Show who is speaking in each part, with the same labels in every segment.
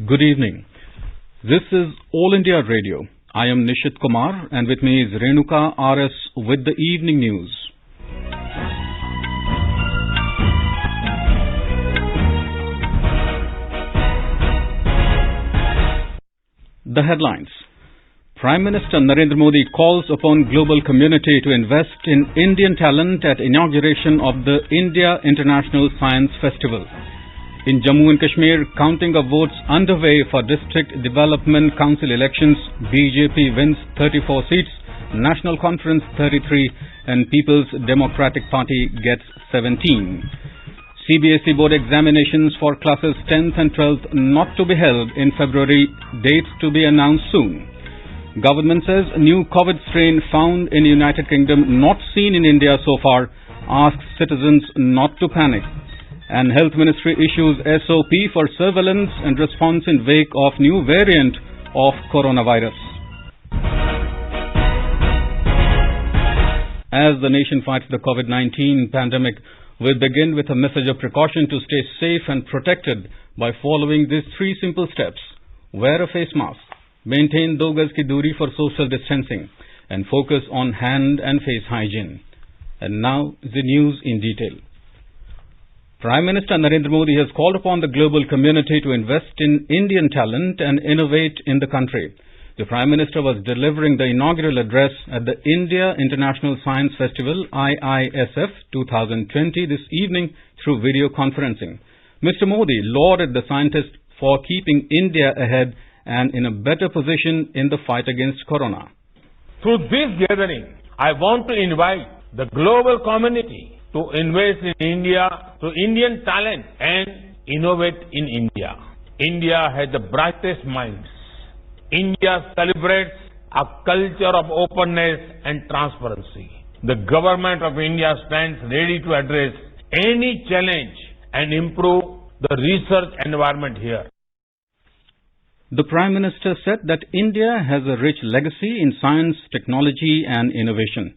Speaker 1: Good evening. This is All India Radio. I am Nishit Kumar and with me is Renuka RS with the evening news. The headlines. Prime Minister Narendra Modi calls upon global community to invest in Indian talent at inauguration of the India International Science Festival. In Jammu and Kashmir, counting of votes underway for District Development Council elections. BJP wins 34 seats, National Conference 33 and People's Democratic Party gets 17. CBSE board examinations for classes 10th and 12th not to be held in February, dates to be announced soon. Government says new COVID strain found in United Kingdom not seen in India so far, asks citizens not to panic. And Health Ministry issues SOP for surveillance and response in wake of new variant of coronavirus. As the nation fights the COVID-19 pandemic, we begin with a message of precaution to stay safe and protected by following these three simple steps. Wear a face mask, maintain 2 gaz ki duri for social distancing, and focus on hand and face hygiene. And now the news in detail. Prime Minister Narendra Modi has called upon the global community to invest in Indian talent and innovate in the country. The Prime Minister was delivering the inaugural address at the India International Science Festival IISF 2020 this evening through video conferencing. Mr. Modi lauded the scientists for keeping India ahead and in a better position in the fight against corona.
Speaker 2: Through this gathering, I want to invite the global community to invest in India, to Indian talent and innovate in India. India has the brightest minds. India celebrates a culture of openness and transparency. The government of India stands ready to address any challenge and improve the research environment here.
Speaker 1: The Prime Minister said that India has a rich legacy in science, technology and innovation.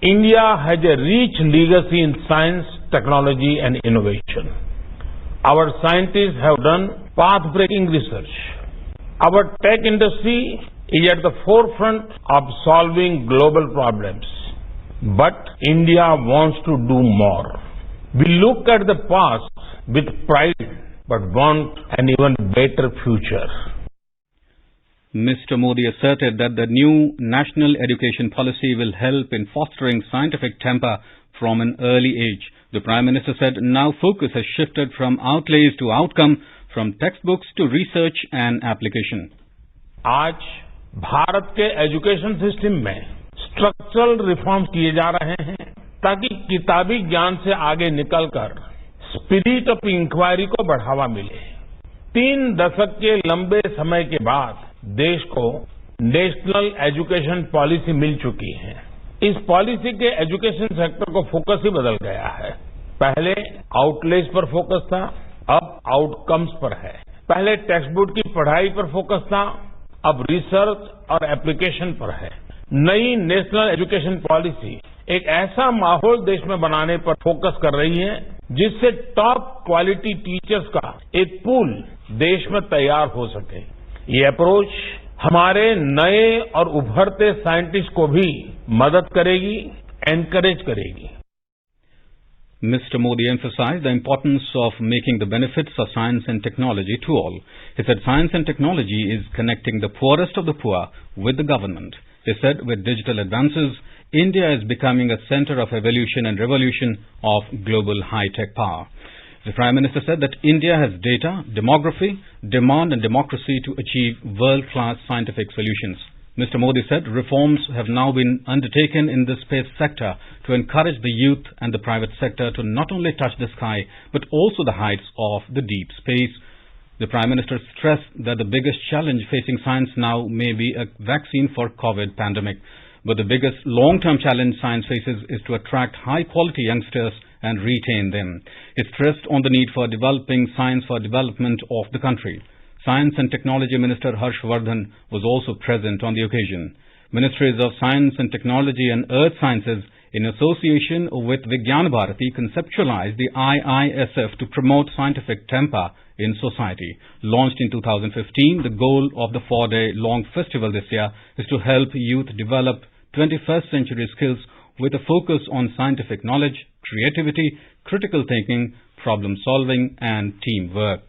Speaker 2: India has a rich legacy in science, technology and innovation. Our scientists have done path-breaking research. Our tech industry is at the forefront of solving global problems. But India wants to do more. We look at the past with pride but want an even better future.
Speaker 1: Mr. Modi asserted that the new national education policy will help in fostering scientific temper from an early age. The Prime Minister said now focus has shifted from outlays to outcome, from textbooks to research and application.
Speaker 2: आज भारत के education system में structural reforms किए जा रहे हैं ताकि किताबी ज्ञान से आगे निकलकर स्पिरिट ऑफ इंक्वायरी को बढ़ावा मिले। 3 दशक के लंबे समय के बाद देश को नेशनल एजुकेशन पॉलिसी मिल चुकी है। इस पॉलिसी के एजुकेशन सेक्टर को फोकस ही बदल गया है। पहले आउटलेज पर फोकस था, अब आउटकम्स पर है। पहले टेक्स्ट बुक की पढ़ाई पर फोकस था, अब रिसर्च और एप्लीकेशन पर है। नई नेशनल एजुकेशन पॉलिसी एक ऐसा माहौल देश में बनाने पर फोकस कर रही है जिससे टॉप क्वालिटी टीचर्स का एक पूल देश में तैयार हो सके। ये अप्रोच हमारे नए और उभरते साइंटिस्ट को भी मदद करेगी, एनकरेज करेगी।
Speaker 1: Mr. Modi emphasized the importance of making the benefits of science and technology to all. He said science and technology is connecting the poorest of the poor with the government. He said with digital advances, India is becoming a center of evolution and revolution of global high-tech power. The Prime Minister said that India has data, demography, demand and democracy to achieve world-class scientific solutions. Mr. Modi said reforms have now been undertaken in the space sector to encourage the youth and the private sector to not only touch the sky but also the heights of the deep space. The Prime Minister stressed that the biggest challenge facing science now may be a vaccine for COVID pandemic. But the biggest long-term challenge science faces is to attract high-quality youngsters and retain them. He stressed on the need for developing science for development of the country. Science and Technology Minister Harsh Vardhan was also present on the occasion. Ministries of Science and Technology and Earth Sciences, in association with Vigyan Bharati, conceptualized the IISF to promote scientific temper in society. Launched in 2015, the goal of the 4-day-long festival this year is to help youth develop 21st century skills with a focus on scientific knowledge, creativity, critical thinking, problem solving and teamwork.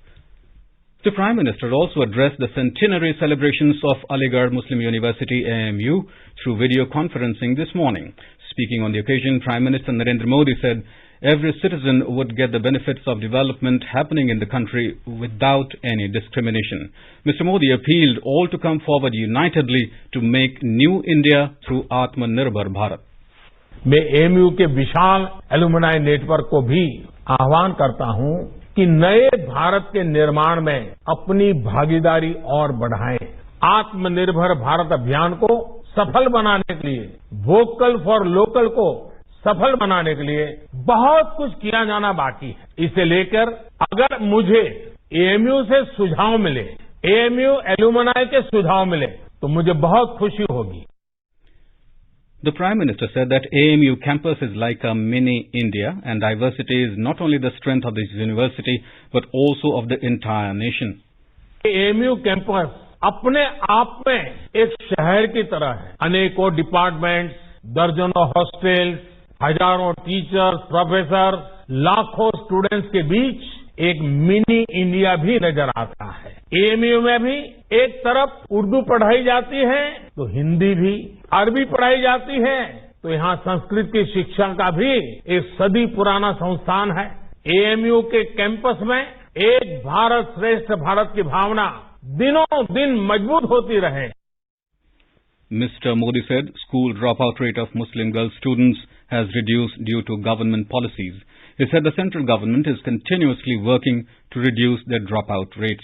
Speaker 1: The Prime Minister also addressed the centenary celebrations of Aligarh Muslim University AMU through video conferencing this morning. Speaking on the occasion, Prime Minister Narendra Modi said every citizen would get the benefits of development happening in the country without any discrimination. Mr. Modi appealed all to come forward unitedly to make new India through Atmanirbhar Bharat.
Speaker 2: मैं AMU के विशाल alumni network को भी आह्वान करता हूं कि नए भारत के निर्माण में अपनी भागीदारी और बढ़ाएं। आत्मनिर्भर भारत अभियान को सफल बनाने के लिए, वोकल फॉर लोकल को सफल बनाने के लिए बहुत कुछ किया जाना बाकी है। इसे लेकर अगर मुझे एएमयू से सुझाव मिले, एएमयू एलुमनाई के सुझाव मिले, तो मुझे बहुत खुशी होगी।
Speaker 1: The Prime Minister said that AMU campus is like a mini India and diversity is not only the strength of this university but also of the entire nation.
Speaker 2: AMU campus अपने आप में एक शहर की तरह है। अनेकों डिपार्टमेंट्स, दर्जनों हॉस्टल्स, हजारों टीचर्स, प्रोफेसर, लाखों स्टूडेंट्स के बीच एक मिनी इंडिया भी नजर आता है। एएमयू में भी एक तरफ उर्दू पढ़ाई जाती है तो हिंदी भी, अरबी पढ़ाई जाती है तो यहाँ संस्कृत की शिक्षा का भी एक सदी पुराना संस्थान है। एएमयू के कैंपस में एक भारत श्रेष्ठ भारत की भावना दिनों दिन मजबूत होती रहे।
Speaker 1: Mr. Modi said school dropout rate of Muslim girl students has reduced due to government policies. He said the central government is continuously working to reduce their dropout rates.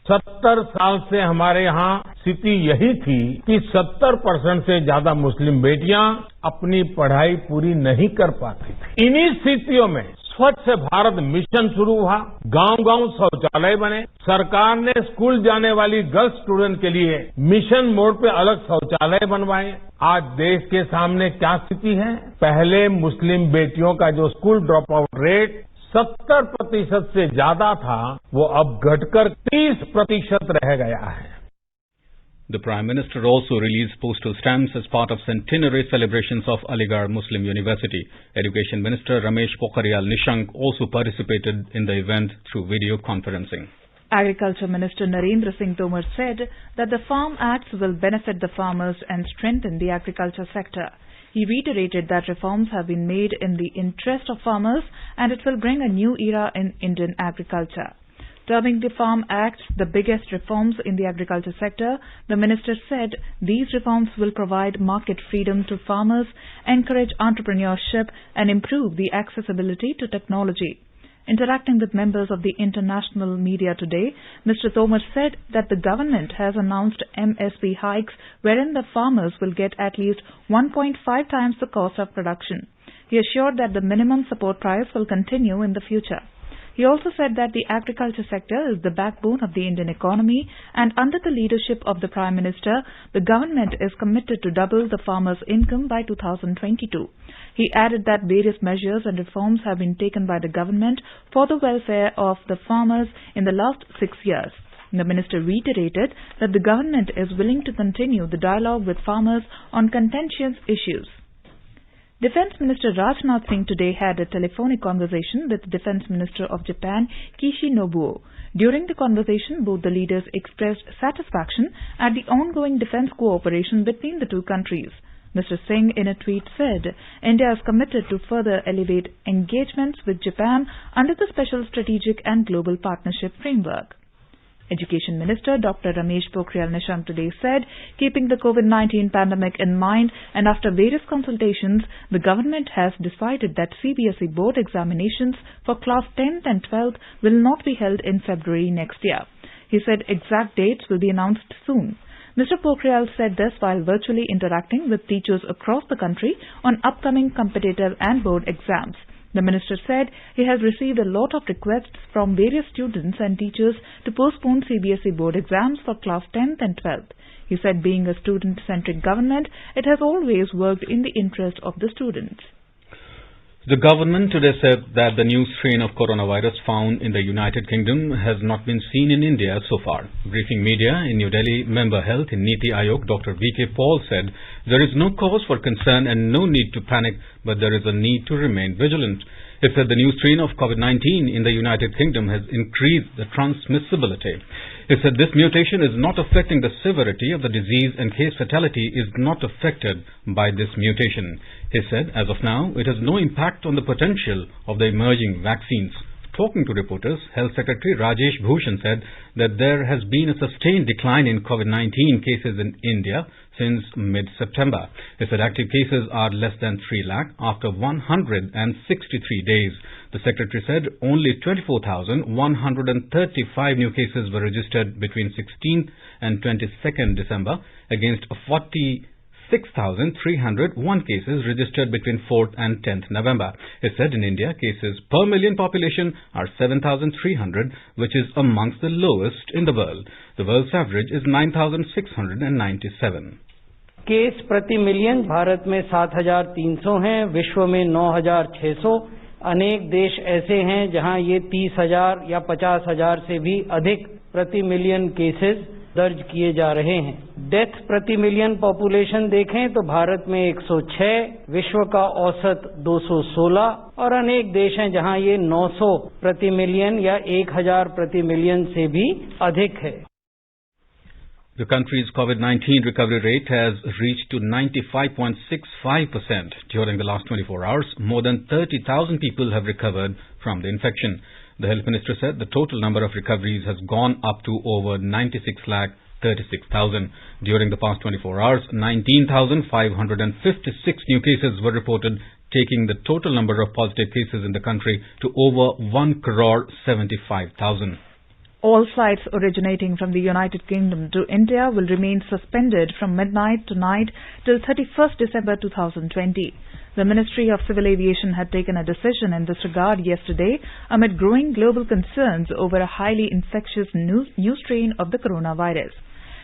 Speaker 2: 70 साल से हमारे यहाँ स्थिति यही थी कि 70% से ज्यादा मुस्लिम बेटियां अपनी पढ़ाई पूरी नहीं कर पाती थी। इन्हीं स्थितियों में स्वच्छ भारत मिशन शुरू हुआ, गांव-गांव शौचालय बने, सरकार ने स्कूल जाने वाली गर्ल्स स्टूडेंट के लिए मिशन मोड पे अलग शौचालय बनवाए। आज देश के सामने क्या स्थिति है? पहले मुस्लिम बेटियों का जो स्कूल ड्रॉप आउट रेट 70% से ज्यादा था, वो अब घटकर 30% रह गया है।
Speaker 1: The Prime Minister also released postal stamps as part of centenary celebrations of Aligarh Muslim University. Education Minister Ramesh Pokhriyal Nishank also participated in the event through video conferencing.
Speaker 3: Agriculture Minister Narendra Singh Tomar said that the Farm Acts will benefit the farmers and strengthen the agriculture sector. He reiterated that reforms have been made in the interest of farmers and it will bring a new era in Indian agriculture. Terming the Farm Acts the biggest reforms in the agriculture sector, the minister said these reforms will provide market freedom to farmers, encourage entrepreneurship and improve the accessibility to technology. Interacting with members of the international media today, Mr. Tomar said that the government has announced MSP hikes wherein the farmers will get at least 1.5 times the cost of production. He assured that the minimum support price will continue in the future. He also said that the agriculture sector is the backbone of the Indian economy and under the leadership of the Prime Minister, the government is committed to double the farmers' income by 2022. He added that various measures and reforms have been taken by the government for the welfare of the farmers in the last 6 years. The minister reiterated that the government is willing to continue the dialogue with farmers on contentious issues. Defence Minister Rajnath Singh today had a telephonic conversation with Defence Minister of Japan, Kishi Nobuo. During the conversation, both the leaders expressed satisfaction at the ongoing defence cooperation between the two countries. Mr. Singh in a tweet said, India is committed to further elevate engagements with Japan under the Special Strategic and Global Partnership Framework. Education Minister Dr. Ramesh Pokhriyal Nishank today said, keeping the COVID-19 pandemic in mind and after various consultations, the government has decided that CBSE board examinations for class 10th and 12th will not be held in February next year. He said exact dates will be announced soon. Mr. Pokhriyal said this while virtually interacting with teachers across the country on upcoming competitive and board exams. The minister said he has received a lot of requests from various students and teachers to postpone CBSE board exams for class 10th and 12th. He said being a student-centric government, it has always worked in the interest of the students.
Speaker 1: The government today said that the new strain of coronavirus found in the United Kingdom has not been seen in India so far. Briefing media in New Delhi, Member Health in Niti Aayog, Dr. V.K. Paul said there is no cause for concern and no need to panic, but there is a need to remain vigilant. He said the new strain of COVID-19 in the United Kingdom has increased the transmissibility. He said this mutation is not affecting the severity of the disease and case fatality is not affected by this mutation. He said as of now it has no impact on the potential of the emerging vaccines. Talking to reporters, Health Secretary Rajesh Bhushan said that there has been a sustained decline in COVID-19 cases in India since mid-September. He said active cases are less than 3 lakh after 163 days. The Secretary said only 24,135 new cases were registered between 16th and 22nd December against 46,301 cases registered between 4th and 10th November. He said in India, cases per million population are 7,300, which is amongst the lowest in the world. The world's average is 9,697.
Speaker 4: Case प्रति million Bharat में 7,300 हैं, विश्व में 9,600. अनेक देश ऐसे हैं जहां ये 30,000 या 50,000 से भी अधिक प्रति मिलियन केसेस दर्ज किए जा रहे हैं. डेथ प्रति मिलियन पॉपुलेशन देखें तो भारत में 106, विश्व का औसत 216 और अनेक देश हैं जहां ये 900 प्रति मिलियन या 1,000 प्रति मिलियन से भी अधिक है.
Speaker 1: The country's COVID-19 recovery rate has reached to 95.65% during the last 24 hours. More than 30,000 people have recovered from the infection. The health minister said the total number of recoveries has gone up to over 96,36,000. During the past 24 hours, 19,556 new cases were reported, taking the total number of positive cases in the country to over 1,75,000.
Speaker 3: All flights originating from the United Kingdom to India will remain suspended from midnight tonight till 31st December 2020. The Ministry of Civil Aviation had taken a decision in this regard yesterday amid growing global concerns over a highly infectious new strain of the coronavirus.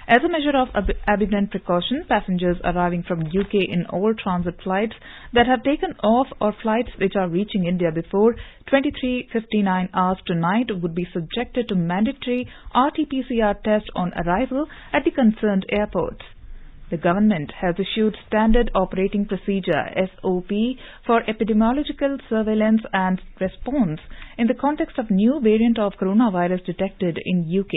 Speaker 3: As a measure of abundant precaution, passengers arriving from UK in all transit flights that have taken off or flights which are reaching India before 23:59 hours tonight would be subjected to mandatory RT-PCR test on arrival at the concerned airports. The government has issued Standard Operating Procedure (SOP) for epidemiological surveillance and response in the context of new variant of coronavirus detected in UK.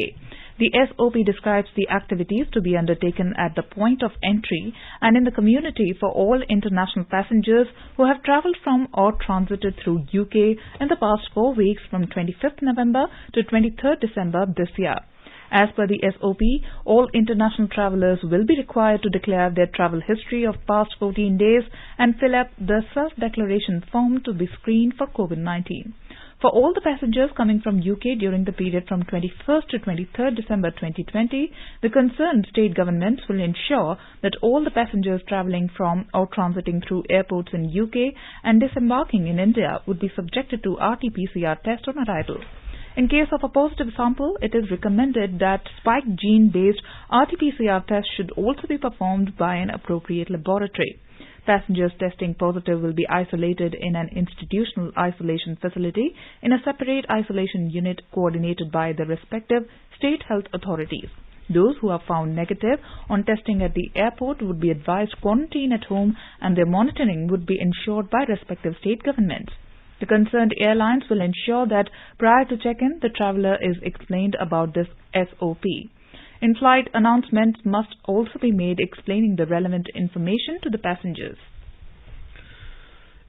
Speaker 3: The SOP describes the activities to be undertaken at the point of entry and in the community for all international passengers who have travelled from or transited through UK in the past 4 weeks from 25th November to 23rd December this year. As per the SOP, all international travellers will be required to declare their travel history of past 14 days and fill up the self-declaration form to be screened for COVID-19. For all the passengers coming from UK during the period from 21st to 23rd December 2020, the concerned state governments will ensure that all the passengers travelling from or transiting through airports in UK and disembarking in India would be subjected to RT-PCR test on arrival. In case of a positive sample, it is recommended that spike gene-based RT-PCR test should also be performed by an appropriate laboratory. Passengers testing positive will be isolated in an institutional isolation facility in a separate isolation unit coordinated by the respective state health authorities. Those who are found negative on testing at the airport would be advised quarantine at home and their monitoring would be ensured by respective state governments. The concerned airlines will ensure that prior to check-in, the traveller is explained about this SOP. In-flight announcements must also be made explaining the relevant information to the passengers.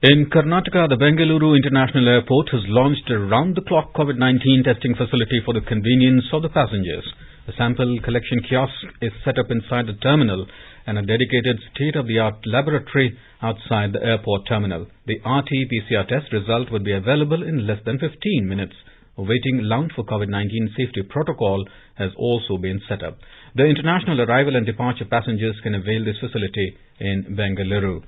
Speaker 1: In Karnataka, the Bengaluru International Airport has launched a round-the-clock COVID-19 testing facility for the convenience of the passengers. A sample collection kiosk is set up inside the terminal and a dedicated state-of-the-art laboratory outside the airport terminal. The RT-PCR test result would be available in less than 15 minutes. A waiting lounge for COVID-19 safety protocol has also been set up. The international arrival and departure passengers can avail this facility in Bengaluru.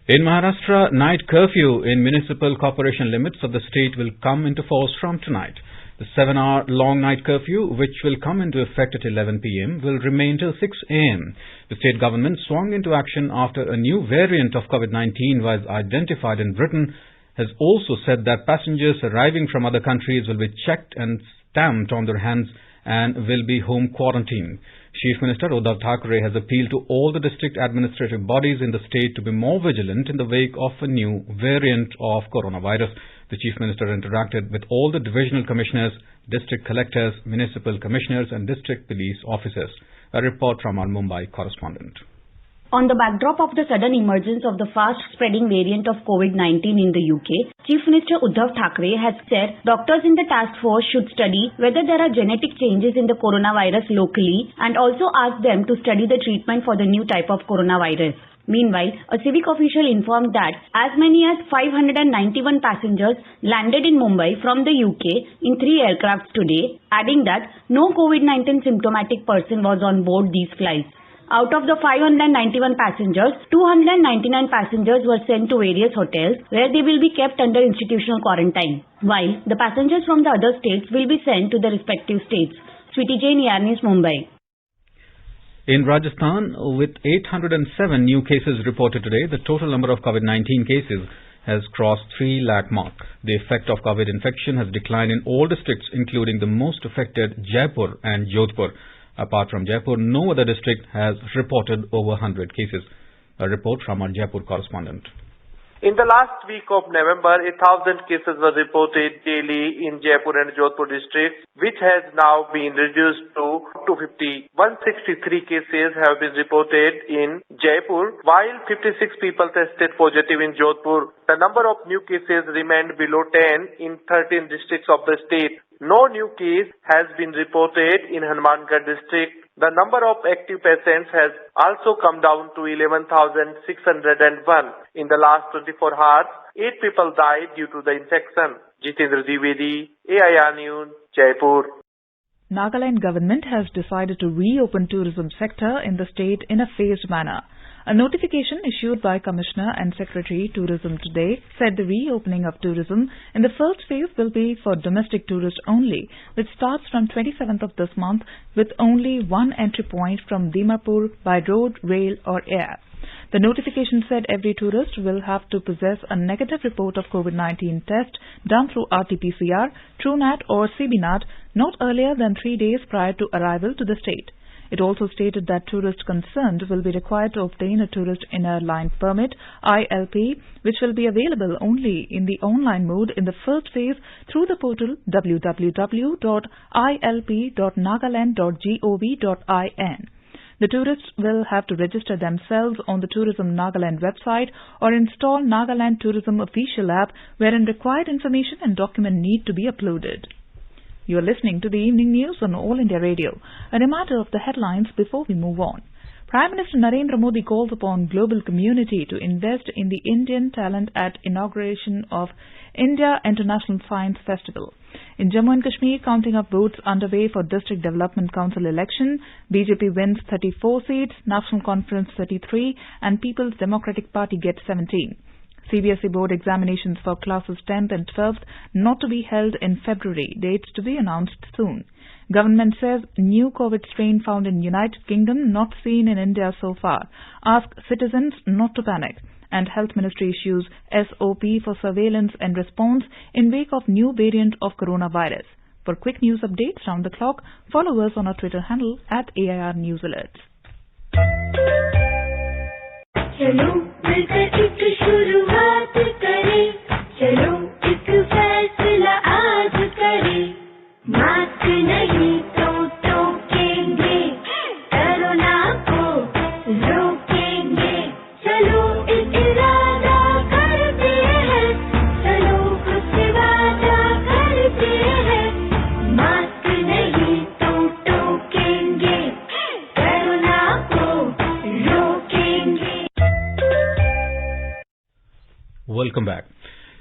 Speaker 1: In Maharashtra, night curfew in municipal corporation limits of the state will come into force from tonight. The 7-hour long night curfew, which will come into effect at 11 p.m., will remain till 6 a.m. The state government swung into action after a new variant of COVID-19 was identified in Britain, has also said that passengers arriving from other countries will be checked and stamped on their hands and will be home quarantined. Chief Minister Uddhav Thackeray has appealed to all the district administrative bodies in the state to be more vigilant in the wake of a new variant of coronavirus. The Chief Minister interacted with all the divisional commissioners, district collectors, municipal commissioners and district police officers. A report from our Mumbai correspondent.
Speaker 5: On the backdrop of the sudden emergence of the fast-spreading variant of COVID-19 in the UK, Chief Minister Uddhav Thackeray has said doctors in the task force should study whether there are genetic changes in the coronavirus locally and also ask them to study the treatment for the new type of coronavirus. Meanwhile, a civic official informed that as many as 591 passengers landed in Mumbai from the UK in 3 aircrafts today, adding that no COVID-19 symptomatic person was on board these flights. Out of the 591 passengers, 299 passengers were sent to various hotels where they will be kept under institutional quarantine, while the passengers from the other states will be sent to the respective states. Sweetie Jane, Yarnis, Mumbai.
Speaker 1: In Rajasthan, with 807 new cases reported today, the total number of COVID-19 cases has crossed 3 lakh mark. The effect of COVID infection has declined in all districts, including the most affected Jaipur and Jodhpur. Apart from Jaipur, no other district has reported over 100 cases. A report from our Jaipur correspondent.
Speaker 6: In the last week of November, 1,000 cases were reported daily in Jaipur and Jodhpur districts, which has now been reduced to 250. 163 cases have been reported in Jaipur, while 56 people tested positive in Jodhpur. The number of new cases remained below 10 in 13 districts of the state. No new case has been reported in Hanumangarh district. The number of active patients has also come down to 11,601. In the last 24 hours, 8 people died due to the infection. Jitendra Dwivedi, AIR News, Jaipur.
Speaker 3: Nagaland government has decided to reopen tourism sector in the state in a phased manner. A notification issued by Commissioner and Secretary Tourism today said the reopening of tourism in the first phase will be for domestic tourists only, which starts from 27th of this month with only one entry point from Dimapur by road, rail or air. The notification said every tourist will have to possess a negative report of COVID-19 test done through RT-PCR, TrueNat or CBNAT not earlier than 3 days prior to arrival to the state. It also stated that tourists concerned will be required to obtain a Tourist Inner Line Permit, ILP, which will be available only in the online mode in the first phase through the portal www.ilp.nagaland.gov.in. The tourists will have to register themselves on the Tourism Nagaland website or install Nagaland Tourism official app wherein required information and document need to be uploaded. You are listening to the evening news on All India Radio. A reminder of the headlines before we move on. Prime Minister Narendra Modi calls upon global community to invest in the Indian talent at inauguration of India International Science Festival. In Jammu and Kashmir, counting of votes underway for District Development Council election. BJP wins 34 seats, National Conference 33 and People's Democratic Party gets 17. CBSE board examinations for classes 10th and 12th not to be held in February, dates to be announced soon. Government says new COVID strain found in United Kingdom not seen in India so far. Ask citizens not to panic. And Health Ministry issues SOP for surveillance and response in wake of new variant of coronavirus. For quick news updates round the clock, follow us on our Twitter handle @AIR News Alerts.
Speaker 7: चलो मिलकर एक शुरुआत करें, चलो एक फैसला आज करें, मास्क नहीं तो टोकेंगे, कोरोना को रोकेंगे, चलो एक इरादा करते हैं, चलो कुछ वादा करते हैं, मास्क नहीं तो टोकेंगे, कोरोना को रोकेंगे.
Speaker 1: Welcome back.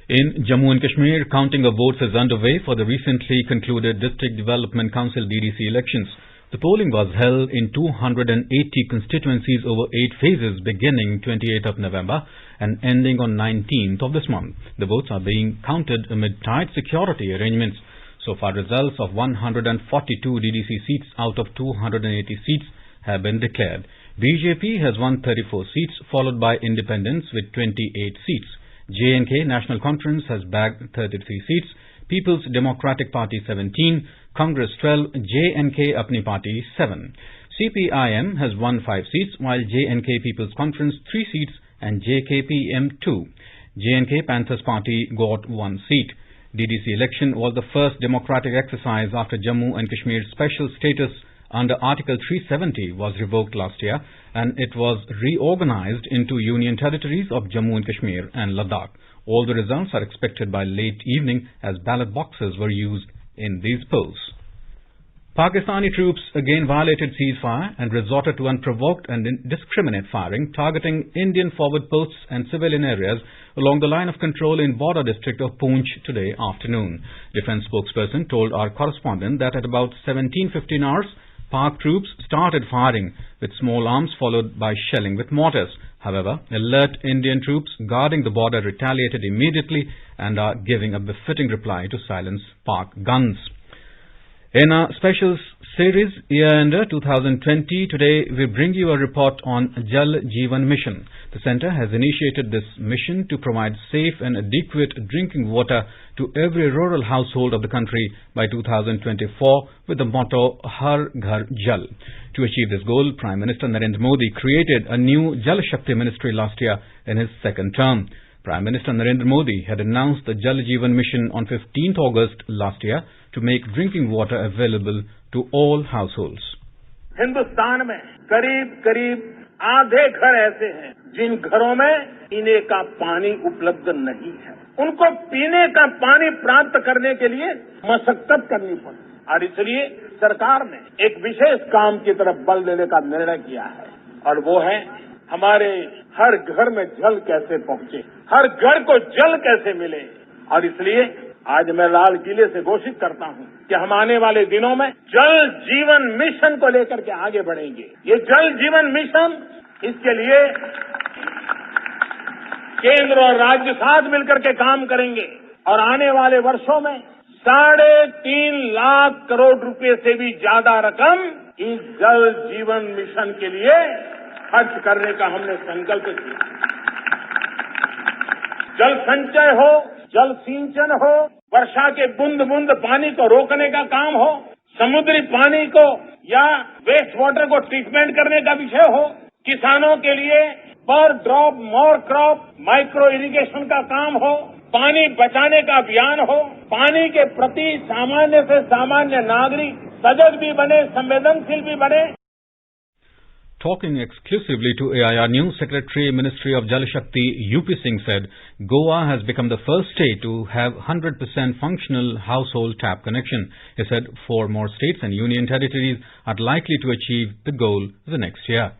Speaker 1: In Jammu and Kashmir, counting of votes is underway for the recently concluded District Development Council DDC elections. The polling was held in 280 constituencies over 8 phases beginning 28th of November and ending on 19th of this month. The votes are being counted amid tight security arrangements. So far, results of 142 DDC seats out of 280 seats have been declared. BJP has won 34 seats, followed by Independents with 28 seats. J&K National Conference has bagged 33 seats, People's Democratic Party 17, Congress 12, J&K Apni Party 7. CPIM has won 5 seats, while J&K People's Conference 3 seats and JKPM 2. J&K Panthers Party got 1 seat. DDC election was the first democratic exercise after Jammu and Kashmir's special status under Article 370 was revoked last year, and it was reorganized into Union territories of Jammu and Kashmir and Ladakh. All the results are expected by late evening as ballot boxes were used in these polls. Pakistani troops again violated ceasefire and resorted to unprovoked and indiscriminate firing, targeting Indian forward posts and civilian areas along the line of control in border district of Poonch today afternoon. Defense spokesperson told our correspondent that at about 17:15 hours, Pak troops started firing with small arms followed by shelling with mortars. However, alert Indian troops guarding the border retaliated immediately and are giving a befitting reply to silence Pak guns. In our special series Year-Ender 2020, today we bring you a report on Jal Jeevan Mission. The centre has initiated this mission to provide safe and adequate drinking water to every rural household of the country by 2024 with the motto Har Ghar Jal. To achieve this goal, Prime Minister Narendra Modi created a new Jal Shakti Ministry last year in his second term. Prime Minister Narendra Modi had announced the Jal Jeevan Mission on 15th August last year to make drinking water available to all households.
Speaker 2: Hindustan में करीब करीब आधे घर ऐसे हैं जिन घरों में पीने का पानी उपलब्ध नहीं है। उनको पीने का पानी प्राप्त करने के लिए मशक्कत करनी पड़ी और इसलिए सरकार ने एक विशेष काम की तरफ बल देने का निर्णय किया है और वो है हमारे हर घर में जल कैसे पहुंचे, हर घर को जल कैसे मिले। और इसलिए आज मैं लाल किले से घोषित करता हूं कि हम आने वाले दिनों में जल जीवन मिशन को लेकर के आगे बढ़ेंगे। ये जल जीवन मिशन, इसके लिए केंद्र और राज्य साथ मिलकर के काम करेंगे और आने वाले वर्षों में 3.5 लाख करोड़ रुपए से भी ज्यादा रकम इस जल जीवन मिशन के लिए खर्च करने का हमने संकल्प किया। जल संचय हो, जल सिंचन हो, वर्षा के बूंद बूंद पानी को रोकने का काम हो, समुद्री पानी को या वेस्ट वाटर को ट्रीटमेंट करने का विषय हो, किसानों के लिए पर drop more crop micro irrigation का काम हो, पानी बचाने का अभियान हो, पानी के प्रति सामान्य से सामान्य नागरिक सजग भी बने, संवेदनशील भी बने।
Speaker 1: Talking exclusively to AIR News, Secretary Ministry of Jal Shakti UP Singh said Goa has become the first state to have 100% functional household tap connection. He said 4 more states and union territories are likely to achieve the goal the next year.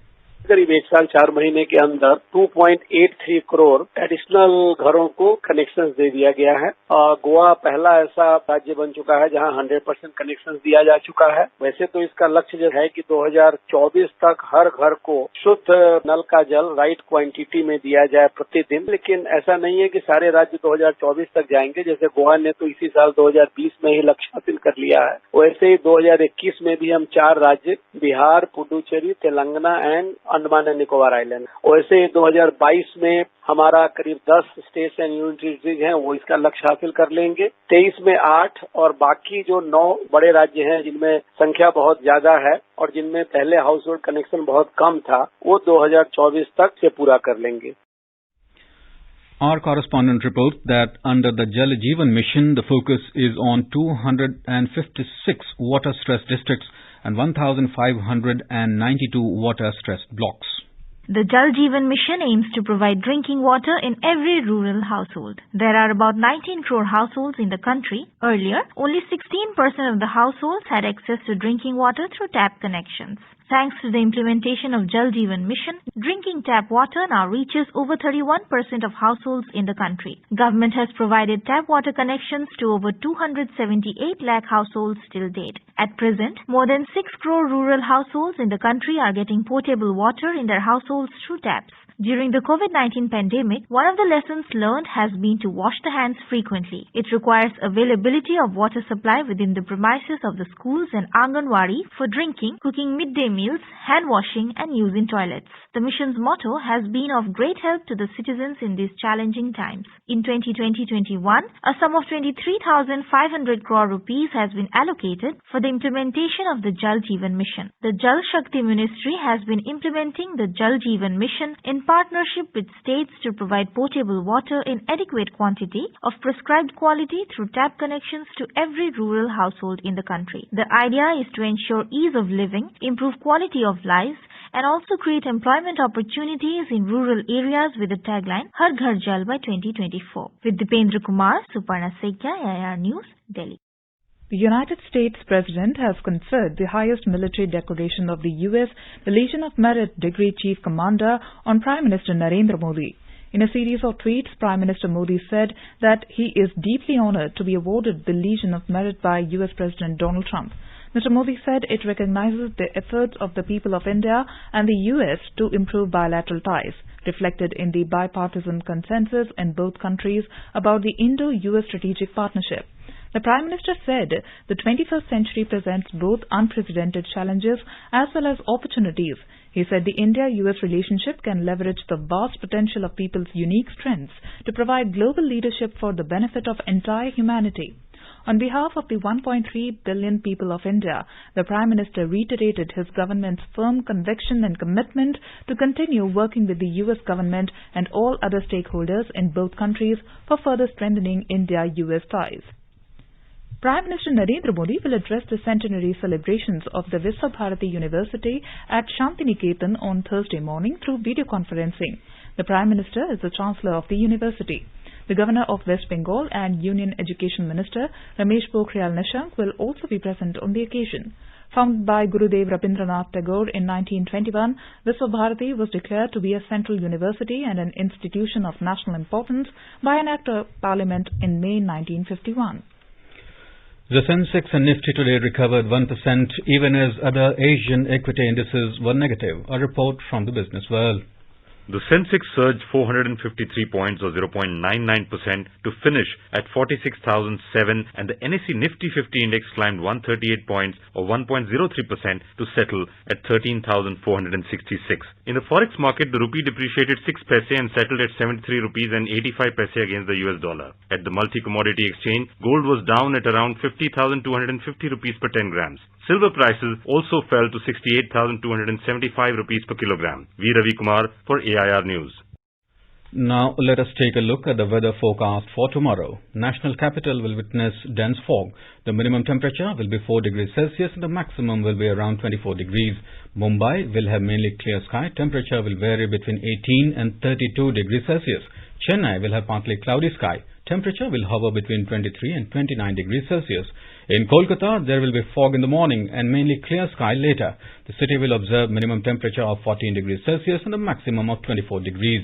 Speaker 8: करीब 1 साल 4 महीने के अंदर 2.83 crore additional घरों को connection दे दिया गया है और गोवा पहला ऐसा राज्य बन चुका है जहां 100% कनेक्शन दिया जा चुका है। वैसे तो इसका लक्ष्य जो है कि 2024 तक हर घर को शुद्ध नल का जल राइट क्वांटिटी में दिया जाए प्रतिदिन, लेकिन ऐसा नहीं है कि सारे राज्य 2024 तक जाएंगे। जैसे गोवा ने तो इसी साल 2020 में ही लक्ष्य हासिल कर लिया है, वैसे ही 2021 में भी हम 4 राज्य Bihar, Puducherry, Telangana and Andaman and Nicobar island, वैसे 2022 में हमारा करीब 10 स्टेट्स एंड यूनियन टेरिटरीज हैं वो इसका लक्ष्य हासिल कर लेंगे। 23 में 8 और बाकी जो 9 बड़े राज्य हैं जिनमें संख्या बहुत ज्यादा है और जिनमें पहले हाउस होल्ड कनेक्शन बहुत कम था, वो 2024 तक से पूरा कर लेंगे।
Speaker 1: Our correspondent reports that under the Jal Jeevan Mission, the focus is on 256 water-stressed districts and 1,592 water-stressed blocks.
Speaker 9: The Jal Jeevan Mission aims to provide drinking water in every rural household. There are about 19 crore households in the country. Earlier, only 16% of the households had access to drinking water through tap connections. Thanks to the implementation of Jal Jeevan Mission, drinking tap water now reaches over 31% of households in the country. Government has provided tap water connections to over 278 lakh households till date. At present, more than 6 crore rural households in the country are getting potable water in their households through taps. During the COVID-19 pandemic, one of the lessons learned has been to wash the hands frequently. It requires availability of water supply within the premises of the schools and Anganwadi for drinking, cooking midday meals, hand washing and using toilets. The mission's motto has been of great help to the citizens in these challenging times. In 2020-21, a sum of 23,500 crore rupees has been allocated for the implementation of the Jal Jeevan Mission. The Jal Shakti Ministry has been implementing the Jal Jeevan Mission in partnership with states to provide potable water in adequate quantity of prescribed quality through tap connections to every rural household in the country. The idea is to ensure ease of living, improve quality of lives, and also create employment opportunities in rural areas with the tagline Har Ghar Jal by 2024. With Dipendra Kumar, Suparna Sekya, AIR News, Delhi.
Speaker 3: The United States President has conferred the highest military decoration of the U.S., the Legion of Merit Degree Chief Commander, on Prime Minister Narendra Modi. In a series of tweets, Prime Minister Modi said that he is deeply honored to be awarded the Legion of Merit by U.S. President Donald Trump. Mr. Modi said it recognizes the efforts of the people of India and the U.S. to improve bilateral ties, reflected in the bipartisan consensus in both countries about the Indo-U.S. strategic partnership. The Prime Minister said the 21st century presents both unprecedented challenges as well as opportunities. He said the India-US relationship can leverage the vast potential of people's unique strengths to provide global leadership for the benefit of entire humanity. On behalf of the 1.3 billion people of India, the Prime Minister reiterated his government's firm conviction and commitment to continue working with the US government and all other stakeholders in both countries for further strengthening India-US ties. Prime Minister Narendra Modi will address the centenary celebrations of the Visva Bharati University at Shantiniketan on Thursday morning through video conferencing. The Prime Minister is the Chancellor of the university. The Governor of West Bengal and Union Education Minister Ramesh Pokhriyal Nishank will also be present on the occasion. Founded by Gurudev Rabindranath Tagore in 1921, Visva Bharati was declared to be a central university and an institution of national importance by an Act of Parliament in May 1951.
Speaker 1: The Sensex and Nifty today recovered 1%, even as other Asian equity indices were negative. A report from the Business World.
Speaker 10: The Sensex surged 453 points or 0.99% to finish at 46,007 and the NSE Nifty 50 index climbed 138 points or 1.03% to settle at 13,466. In the forex market, the rupee depreciated 6 paise and settled at 73 rupees and 85 paise against the US dollar. At the multi-commodity exchange, gold was down at around 50,250 rupees per 10 grams. Silver prices also fell to 68,275 rupees per kilogram. V. Ravi Kumar for AIR News.
Speaker 1: Now let us take a look at the weather forecast for tomorrow. National capital will witness dense fog. The minimum temperature will be 4 degrees Celsius and the maximum will be around 24 degrees. Mumbai will have mainly clear sky. Temperature will vary between 18 and 32 degrees Celsius. Chennai will have partly cloudy sky. Temperature will hover between 23 and 29 degrees Celsius. In Kolkata, there will be fog in the morning and mainly clear sky later. The city will observe minimum temperature of 14 degrees Celsius and a maximum of 24 degrees.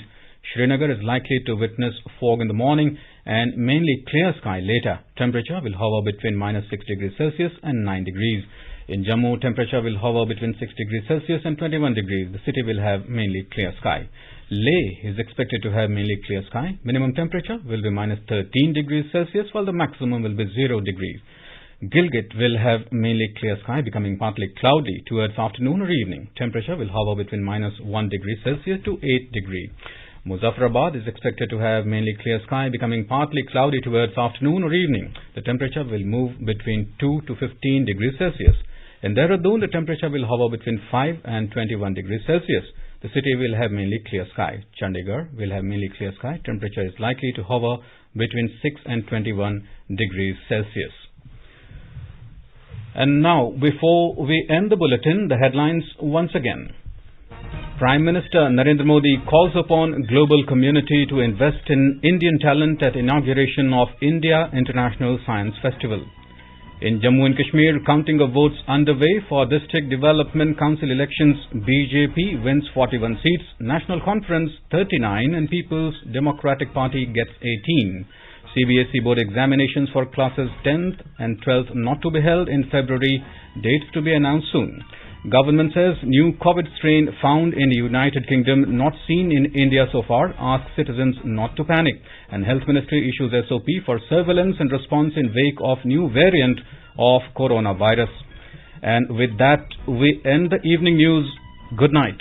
Speaker 1: Srinagar is likely to witness fog in the morning and mainly clear sky later. Temperature will hover between -6 degrees Celsius and 9 degrees. In Jammu, temperature will hover between 6 degrees Celsius and 21 degrees. The city will have mainly clear sky. Leh is expected to have mainly clear sky. Minimum temperature will be -13 degrees Celsius while the maximum will be 0 degrees. Gilgit will have mainly clear sky becoming partly cloudy towards afternoon or evening. Temperature will hover between -1 degree Celsius to 8 degrees. Muzaffarabad is expected to have mainly clear sky becoming partly cloudy towards afternoon or evening. The temperature will move between 2 to 15 degrees Celsius. In Dehradun, the temperature will hover between 5 and 21 degrees Celsius. The city will have mainly clear sky. Chandigarh will have mainly clear sky. Temperature is likely to hover between 6 and 21 degrees Celsius. And now, before we end the bulletin, the headlines once again. Prime Minister Narendra Modi calls upon global community to invest in Indian talent at inauguration of India International Science Festival. In Jammu and Kashmir, counting of votes underway for District Development Council elections. BJP wins 41 seats, National Conference 39 and People's Democratic Party gets 18. CBSE board examinations for classes 10th and 12th not to be held in February, dates to be announced soon. Government says new COVID strain found in United Kingdom not seen in India so far. Asks citizens not to panic. And Health Ministry issues SOP for surveillance and response in wake of new variant of coronavirus. And with that, we end the evening news. Good night.